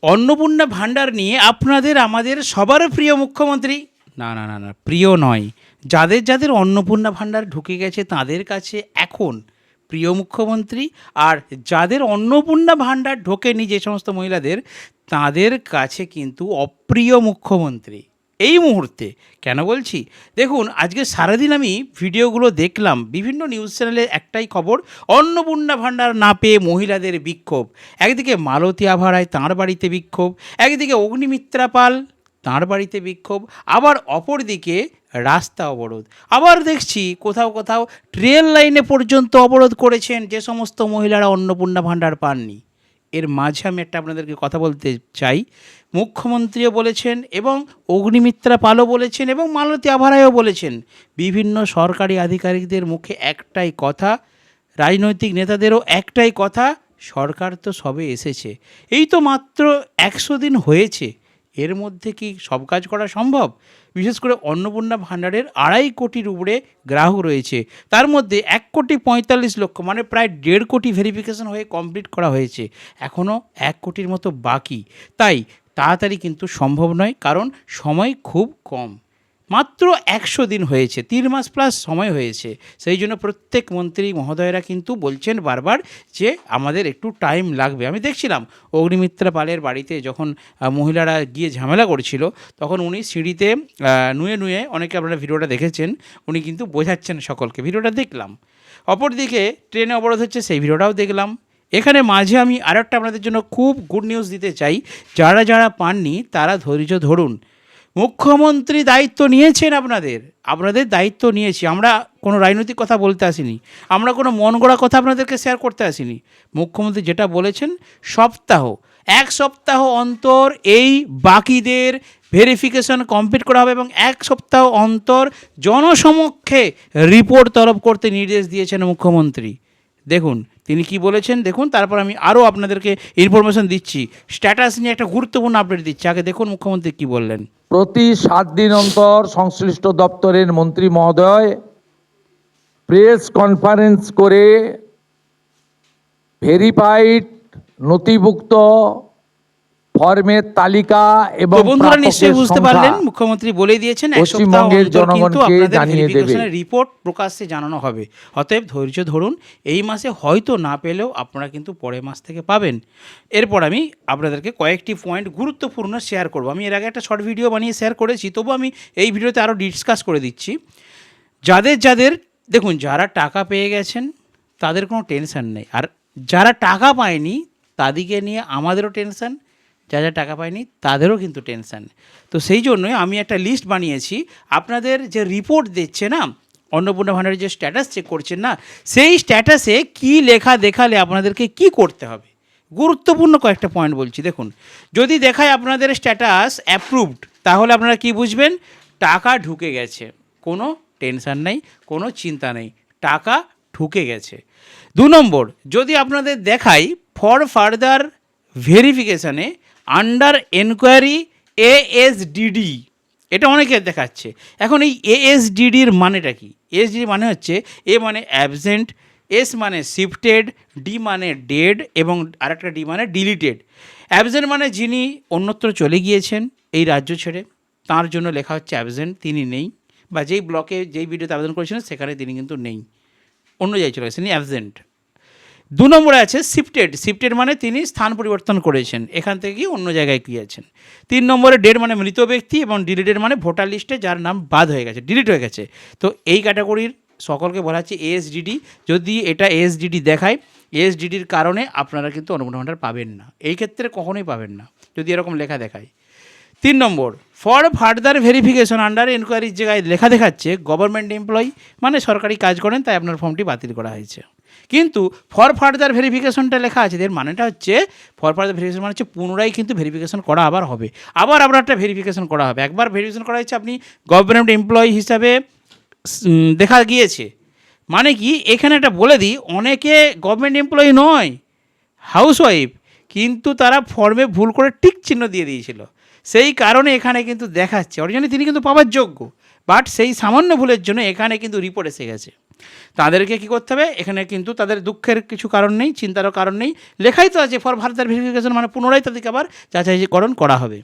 অন্নপূর্ণা ভাণ্ডার নিয়ে আপনাদের আমাদের সবার প্রিয় মুখ্যমন্ত্রী, না না না না, প্রিয় নয়, যাদের যাদের অন্নপূর্ণা ভাণ্ডার ঢুকে গেছে তাদের কাছে এখন প্রিয় মুখ্যমন্ত্রী, আর যাদের অন্নপূর্ণা ভাণ্ডার ঢোকেনি যে সমস্ত মহিলাদের, তাদের কাছে কিন্তু অপ্রিয় মুখ্যমন্ত্রী এই মুহূর্তে। কেন বলছি, দেখুন আজকে সারাদিন আমি ভিডিওগুলো দেখলাম, বিভিন্ন নিউজ চ্যানেলে একটাই খবর, অন্নপূর্ণা ভাণ্ডার না পেয়ে মহিলাদের বিক্ষোভ। একদিকে মালতী আভারায় তাঁর বাড়িতে বিক্ষোভ, একদিকে অগ্নিমিত্রা পাল তাঁর বাড়িতে বিক্ষোভ, আবার অপরদিকে রাস্তা অবরোধ, আবার দেখছি কোথাও কোথাও ট্রেন লাইনে পর্যন্ত অবরোধ করেছেন যে সমস্ত মহিলারা অন্নপূর্ণা ভাণ্ডার পাননি। এর মাঝে আমি একটা আপনাদেরকে কথা বলতে চাই, মুখ্যমন্ত্রীও বলেছেন এবং অগ্নিমিত্রা পালও বলেছেন এবং মালতী আভারায়ও বলেছেন, বিভিন্ন সরকারি আধিকারিকদের মুখে একটাই কথা, রাজনৈতিক নেতাদেরও একটাই কথা, সরকার তো সবে এসেছে, এই তো মাত্র 100 দিন হয়েছে, এর মধ্যে কি সব কাজ করা সম্ভব? বিশেষ করে অন্নপূর্ণা ভাণ্ডারের 2.5 কোটির উপরে গ্রাহক রয়েছে, তার মধ্যে 1,45,00,000 মানে প্রায় 1.5 কোটি ভেরিফিকেশন হয়ে কমপ্লিট করা হয়েছে, এখনও 1 কোটির মতো বাকি। তাই তাড়াতাড়ি কিন্তু সম্ভব নয়, কারণ সময় খুব কম, মাত্র 100 দিন হয়েছে, 3 মাস প্লাস সময় হয়েছে। সেই জন্য প্রত্যেক মন্ত্রী মহোদয়রা কিন্তু বলছেন বারবার যে আমাদের একটু টাইম লাগবে। আমি দেখছিলাম অগ্নিমিত্রা পালের বাড়িতে যখন মহিলারা গিয়ে ঝামেলা করছিল, তখন উনি সিঁড়িতে নুয়ে নুয়ে, অনেকে আপনারা ভিডিওটা দেখেছেন, উনি কিন্তু বোঝাচ্ছেন সকলকে, ভিডিওটা দেখলাম। অপরদিকে ট্রেনে অবরোধ হচ্ছে, সেই ভিডিওটাও দেখলাম। এখানে মাঝে আমি আরেকটা আপনাদের জন্য খুব গুড নিউজ দিতে চাই, যারা যারা পাননি তারা ধৈর্য ধরুন, মুখ্যমন্ত্রী দায়িত্ব নিয়েছেন, আপনাদের দায়িত্ব নিয়েছি। আমরা কোনো রাজনৈতিক কথা বলতে আসিনি, আমরা কোনো মন গড়া কথা আপনাদেরকে শেয়ার করতে আসিনি। মুখ্যমন্ত্রী যেটা বলেছেন, এক সপ্তাহ অন্তর এই বাকিদের ভেরিফিকেশন কমপ্লিট করা হবে এবং 1 সপ্তাহ অন্তর জনসমক্ষে রিপোর্ট তলব করতে নির্দেশ দিয়েছেন মুখ্যমন্ত্রী। দেখুন তিনি কি বলেছেন, দেখুন, তারপর আমি আরও আপনাদেরকে ইনফরমেশন দিচ্ছি, স্ট্যাটাস নিয়ে একটা গুরুত্বপূর্ণ আপডেট দিচ্ছি। আগে দেখুন মুখ্যমন্ত্রী কি বললেন। প্রতি 7 দিন অন্তর সংশ্লিষ্ট দপ্তরের মন্ত্রী মহোদয় প্রেস কনফারেন্স করে ভেরিফাইড নথিভুক্ত ফর্মের তালিকা এবং বন্ধুরা নিশ্চয়ই বুঝতে পারলেন, মুখ্যমন্ত্রী বলে দিয়েছেন এক সপ্তাহ অন্তর কিন্তু আপনাদের ভেরিফিকেশনের রিপোর্ট প্রকাশ্যে জানানো হবে। অতএব ধৈর্য ধরুন, এই মাসে হয়তো না পেলেও আপনারা কিন্তু পরের মাস থেকে পাবেন। এরপর আমি আপনাদেরকে কয়েকটি পয়েন্ট গুরুত্বপূর্ণ শেয়ার করব। আমি এর আগে একটা শর্ট ভিডিও বানিয়ে শেয়ার করেছি, তবু আমি এই ভিডিওতে আরও ডিসকাস করে দিচ্ছি। যাদের দেখুন, যারা টাকা পেয়ে গেছেন তাদের কোনো টেনশন নেই, আর যারা টাকা পায়নি তাদেরকে নিয়ে আমাদেরও টেনশন, যারা টাকা পায়নি তাদেরও কিন্তু টেনশান। তো সেই জন্যই আমি একটা লিস্ট বানিয়েছি, আপনাদের যে রিপোর্ট দিচ্ছে না, অন্নপূর্ণা ভাণ্ডারের যে স্ট্যাটাস চেক করছেন না, সেই স্ট্যাটাসে কি লেখা দেখালে আপনাদেরকে কি করতে হবে, গুরুত্বপূর্ণ কয়েকটা পয়েন্ট বলছি। দেখুন, যদি দেখায় আপনাদের স্ট্যাটাস অ্যাপ্রুভড, তাহলে আপনারা কি বুঝবেন, টাকা ঢুকে গেছে, কোনো টেনশান নেই, কোনো চিন্তা নেই, টাকা ঢুকে গেছে। 2 নম্বর, যদি আপনাদের দেখায় ফর ফার্দার ভেরিফিকেশানে আন্ডার এনকোয়ারি ASDD, এটা অনেকে দেখাচ্ছে। এখন এই ASDDর মানেটা কি? ASDD মানে হচ্ছে, এ মানে অ্যাবসেন্ট, এস মানে শিফটেড, ডি মানে ডেড এবং আরেকটা ডি মানে ডিলিটেড। অ্যাবসেন্ট মানে যিনি অন্যত্র চলে গিয়েছেন এই রাজ্য ছেড়ে, তার জন্য লেখা হচ্ছে অ্যাবসেন্ট, তিনি নেই, বা যেই ব্লকে যেই ভিডিওতে আবেদন করেছিলেন সেখানে তিনি কিন্তু নেই, অন্য জায়গায় চলে গেছেন, অ্যাবসেন্ট। 2 নম্বরে আছে শিফটেড মানে তিনি স্থান পরিবর্তন করেছেন, এখান থেকে গিয়ে অন্য জায়গায় গিয়েছেন। 3 নম্বরে ডেড মানে মৃত ব্যক্তি এবং ডিলিটেড মানে ভোটার লিস্টে যার নাম বাদ হয়ে গেছে, ডিলিট হয়ে গেছে। তো এই ক্যাটাগরির সকলকে বলা হচ্ছে ASDD। যদি এটা ASDD দেখায়, ASDDর কারণে আপনারা কিন্তু অন্নপূর্ণা ভাণ্ডার পাবেন না, এই ক্ষেত্রে কখনোই পাবেন না যদি এরকম লেখা দেখায়। 3 নম্বর, ফর ফার্দার ভেরিফিকেশন আন্ডার এনকোয়ারির জায়গায় লেখা দেখাচ্ছে গভর্নমেন্ট এমপ্লয়ি, মানে সরকারি কাজ করেন, তাই আপনার ফর্মটি বাতিল করা হয়েছে। কিন্তু ফর ফার্দার ভেরিফিকেশনটা লেখা আছে, এর মানেটা হচ্ছে, ফর ফার্দার ভেরিফিকেশন মানে হচ্ছে পুনরায় কিন্তু ভেরিফিকেশন করা আবার হবে, আবার আপনার একটা ভেরিফিকেশন করা হবে। একবার ভেরিফিকেশন করা হচ্ছে, আপনি গভর্নমেন্ট এমপ্লয়ি হিসাবে দেখা গিয়েছে, মানে কি, এখানে একটা বলে দিই, অনেকে গভর্নমেন্ট এমপ্লয়ি নয়, হাউসওয়াইফ, কিন্তু তারা ফর্মে ভুল করে টিক চিহ্ন দিয়ে দিয়েছিল, সেই কারণে এখানে কিন্তু দেখাচ্ছে অরিজিনালি তিনি কিন্তু পাওয়ার যোগ্য, বাট সেই সামান্য ভুলের জন্য এখানে কিন্তু রিপোর্ট এসে গেছে। তাদেরকে কী করতে হবে, এখানে কিন্তু তাদের দুঃখের কিছু কারণ নেই, চিন্তারও কারণ নেই, লেখাই তো আছে ফর ফার্দার ভেরিফিকেশন, মানে পুনরায় তাদেরকে আবার যাচাইকরণ করা হবে।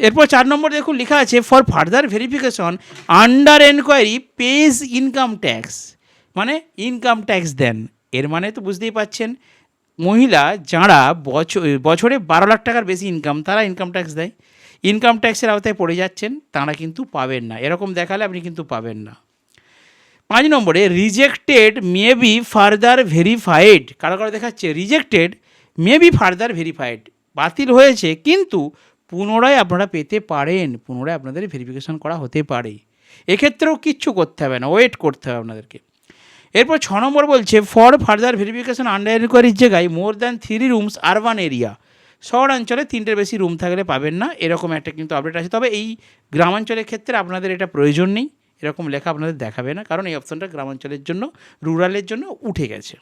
এরপর 4 নম্বর দেখুন লেখা আছে for further verification under enquiry page income tax, মানে ইনকাম ট্যাক্স দেন। এর মানে তো বুঝতেই পাচ্ছেন, মহিলা যারা বছরে 12 লাখ টাকার বেশি ইনকাম, তারা ইনকাম ট্যাক্স দেয়, ইনকাম ট্যাক্সের আওতায় পড়ে যাচ্ছেন, তারা কিন্তু পাবেন না, এরকম দেখালে আপনি কিন্তু পাবেন না। 5 নম্বরে rejected may be further verified, কারো কারো দেখাচ্ছে rejected may be further verified, বাতিল হয়েছে কিন্তু পুনরায় আপনারা পেতে পারেন, পুনরায় আপনাদের ভেরিফিকেশন করা হতে পারে, এক্ষেত্রেও কিচ্ছু করতে হবে না, ওয়েট করতে হবে আপনাদেরকে। এরপর 6 নম্বর বলছে ফর ফার্দার ভেরিফিকেশন আন্ডার এনকোয়ারির জায়গায় more than 3 rooms urban area, শহরাঞ্চলে 3টের বেশি রুম থাকলে পাবেন না, এরকম একটা কিন্তু আপডেট আছে। তবে এই গ্রামাঞ্চলের ক্ষেত্রে আপনাদের এটা প্রয়োজন নেই, এরকম লেখা আপনাদের দেখাবে না, কারণ এই অপশনটা গ্রামাঞ্চলের জন্য, রুরালের জন্য উঠে গেছে।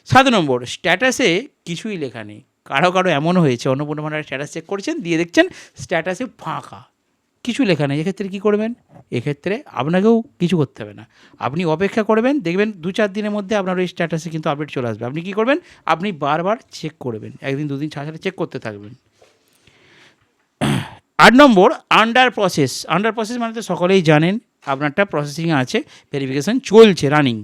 7 নম্বর স্ট্যাটাসে কিছুই লেখা নেই, কারো কারো এমন হয়েছে অন্নপূর্ণা ভাণ্ডারের স্ট্যাটাস চেক করছেন, দিয়ে দেখছেন স্ট্যাটাসে ফাঁকা, কিছু লেখা নেই, এক্ষেত্রে কী করবেন, এক্ষেত্রে আপনাকেও কিছু করতে হবে না, আপনি অপেক্ষা করবেন, দেখবেন 2-4 দিনের মধ্যে আপনার ওই স্ট্যাটাসে কিন্তু আপডেট চলে আসবে। আপনি কী করবেন, আপনি বারবার চেক করবেন, 1 দিন 2 দিন ছাড়া চেক করতে থাকবেন। 8 নম্বর আন্ডার প্রসেস, আন্ডার প্রসেস মানে তো সকলেই জানেন আপনারটা প্রসেসিংয়ে আছে, ভেরিফিকেশান চলছে, রানিং,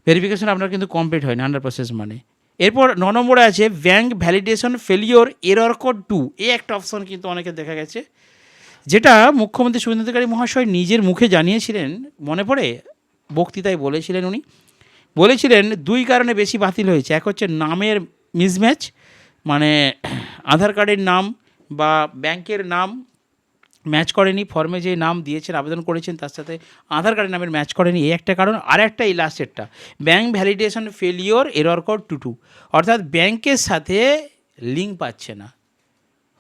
ভেরিফিকেশান আপনার কিন্তু কমপ্লিট হয়নি, আন্ডার প্রসেস মানে। এরপর 9 নম্বরে আছে bank validation failure error code 2, এই একটা অপশন কিন্তু অনেকে দেখা গেছে, যেটা মুখ্যমন্ত্রী শুভেন্দু অধিকারী মহাশয় নিজের মুখে জানিয়েছিলেন, মনে পড়ে বক্তৃতায় বলেছিলেন, উনি বলেছিলেন 2 কারণে বেশি বাতিল হয়েছে। এক হচ্ছে নামের মিসম্যাচ, মানে আধার কার্ডের নাম বা ব্যাংকের নাম ম্যাচ করেনি, ফর্মে যে নাম দিয়েছেন আবেদন করেছেন তার সাথে আধার কার্ডের নামের ম্যাচ করেনি, এই একটা কারণ। আর একটা এই লাস্টেরটা bank validation failure error code 2, অর্থাৎ ব্যাংকের সাথে লিঙ্ক পাচ্ছে না,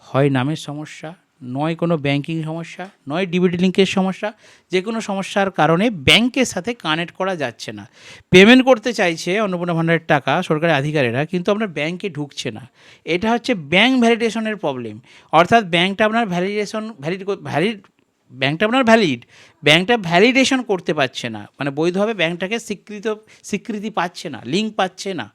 হয় নামের সমস্যা, নয় কোনো ব্যাংকিং সমস্যা, নয় ডিবিটি লিঙ্কের সমস্যা, যে কোনো সমস্যার কারণে ব্যাংকের সাথে কানেক্ট করা যাচ্ছে না। পেমেন্ট করতে চাইছে অন্নপূর্ণা ভাণ্ডারের টাকা সরকারি আধিকারিকরা, কিন্তু আপনার ব্যাংকে ঢুকছে না, এটা হচ্ছে ব্যাংক ভ্যালিডেশনের প্রবলেম। অর্থাৎ ব্যাংকটা আপনার ব্যাংকটা ভ্যালিডেশন করতে পারছে না, মানে বৈধভাবে ব্যাংকটাকে স্বীকৃতি পাচ্ছে না, লিঙ্ক পাচ্ছে না।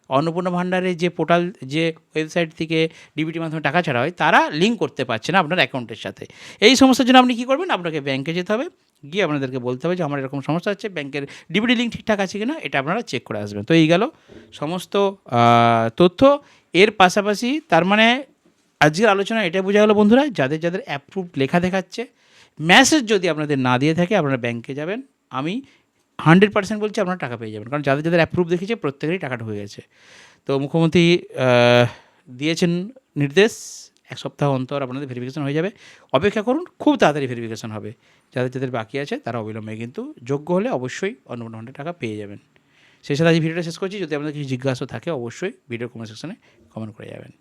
অন্নপূর্ণা ভাণ্ডারের যে পোর্টাল, যে ওয়েবসাইট থেকে ডিবিটির মাধ্যমে টাকা ছাড়া হয়, তারা লিঙ্ক করতে পারছে না আপনার অ্যাকাউন্টের সাথে। এই সমস্যার জন্য আপনি কী করবেন, আপনাকে ব্যাংকে যেতে হবে, গিয়ে আপনাদেরকে বলতে হবে যে আমার এরকম সমস্যা হচ্ছে, ব্যাংকের ডিবিটি লিঙ্ক ঠিকঠাক আছে কিনা এটা আপনারা চেক করে আসবেন। তো এই গেল সমস্ত তথ্য। এর পাশাপাশি তার মানে আজকের আলোচনা এটা বোঝা গেলো বন্ধুরা, যাদের যাদের অ্যাপ্রুভড লেখা দেখাচ্ছে, মেসেজ যদি আপনাদের না দিয়ে থাকে আপনারা ব্যাংকে যাবেন, আমি 100% বলছি আপনারা টাকা পেয়ে যাবেন, কারণ যাদের যাদের অ্যাপ্রুভ দেখেছে প্রত্যেকেরই টাকাটা হয়ে গেছে। তো মুখ্যমন্ত্রী দিয়েছেন নির্দেশ, 1 সপ্তাহ অন্তর আপনাদের ভেরিফিকেশন হয়ে যাবে, অপেক্ষা করুন, খুব তাড়াতাড়ি ভেরিফিকেশন হবে। যাদের যাদের বাকি আছে তারা অবিলম্বে কিন্তু যোগ্য হলে অবশ্যই অন্নপূর্ণা ভাণ্ডারের টাকা পেয়ে যাবেন। সেই সাথে আজ ভিডিওটা শেষ করছি, যদি আপনাদের কিছু জিজ্ঞাসা থাকে অবশ্যই ভিডিও কমেন্ট সেকশনে কমেন্ট করে যাবেন।